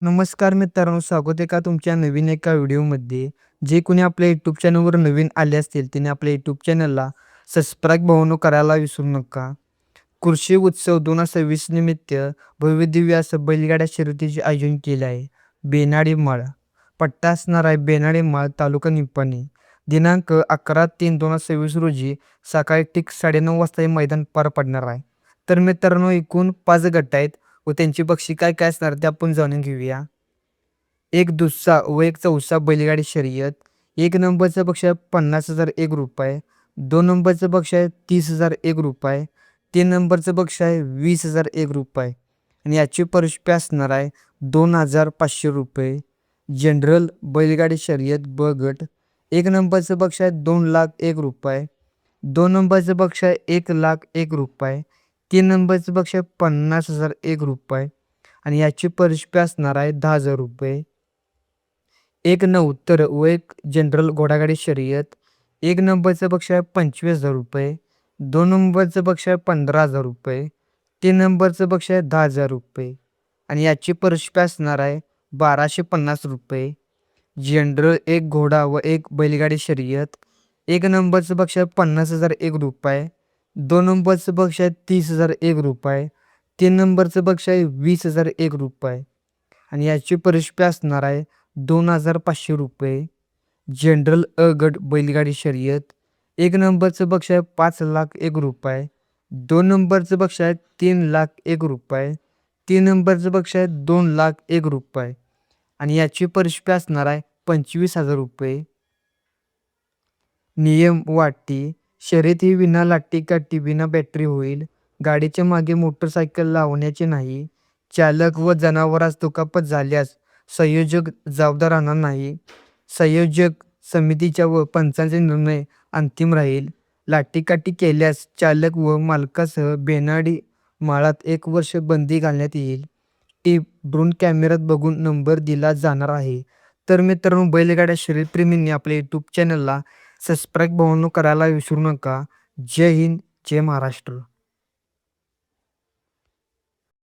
नमस्कार मित्रांनो, स्वागत आहे का तुमच्या नवीन एका व्हिडिओमध्ये. जे कोणी आपल्या यूट्यूब चॅनलवर नवीन आले असतील त्यांनी आपल्या यूट्यूब चॅनलला सबस्क्राईब भावांनो करायला विसरू नका. कृषी उत्सव 2026 निमित्त भव्यदिव्य असं बैलगाड्या शर्यतीचे आयोजन केले आहे. बेनाडी माळ पट्टा असणार आहे. बेनाडी माळ तालुका निपाणी. दिनांक 11/3/2026 रोजी सकाळी ठीक 9:30 वाजता हे मैदान पार पडणार आहे. तर मित्रांनो, एकूण 5 गट आहेत व त्यांची बक्षी काय काय असणार ते आपण जाणून घेऊया. एक दुस्सा व एक चौसा बैलगाडी शर्यत. 1 नंबरचं बक्षीस आहे ₹50,001. 2 नंबरचं बक्षीस आहे ₹30,001. 3 नंबरचं बक्षीस आहे ₹20,001 आणि याची परिशिष्ट असणार आहे ₹2,500. जनरल बैलगाडी शर्यत ब गट. 1 नंबरचं बक्षीस आहे ₹2,01,000. 2 नंबरचं बक्षीस आहे ₹1,01,000. 3 नंबरचं बक्षीस आहे ₹50,001 आणि याची परिशिष्ट असणार आहे ₹10,000. एक नवतर व एक जनरल घोडागाडी शर्यत. 1 नंबरचं बक्षीस आहे ₹25,000. 2 नंबरचं बक्षीस आहे ₹15,000. 3 नंबरचं बक्षीस आहे ₹10,000 आणि याची परिशिष्ट असणार आहे ₹1,250. जनरल एक घोडा व एक बैलगाडी शर्यत. 1 नंबरचं बक्षीस आहे ₹50,001. 2 नंबरचं बक्षीस आहे ₹30,001. 3 नंबरचं बक्षीस आहे ₹20,001 आणि याची परिशिष्ट असणार आहे ₹2,500. जनरल अ गट बैलगाडी शर्यत. 1 नंबरचं बक्षीस आहे ₹5,01,000. 2 नंबरचं बक्षीस आहे ₹3,01,000. 3 नंबरचं बक्षीस आहे ₹2,01,000 आणि याची परिशिष्ट असणार आहे ₹25,000. नियम व अटी. शर्यत ही विना लाठी काठी विना बॅटरी होईल. गाडीच्या मागे मोटरसायकल लावण्याची नाही. चालक व जनावरास दुखापत झाल्यास संयोजक जबाबदार राहणार नाही. संयोजक समितीचा व पंचांचा निर्णय अंतिम राहील. लाठीकाठी केल्यास चालक व मालकासह बेनाडी माळात 1 वर्ष बंदी घालण्यात येईल. टीप: ड्रोन कॅमेऱ्यात बघून नंबर दिला जाणार आहे. तर मित्रांनो, बैलगाड्या शर्यतप्रेमींनी आपल्या यूट्यूब चॅनलला सबस्क्राईब भावांनो करायला विसरू नका. जय हिंद, जय महाराष्ट्र.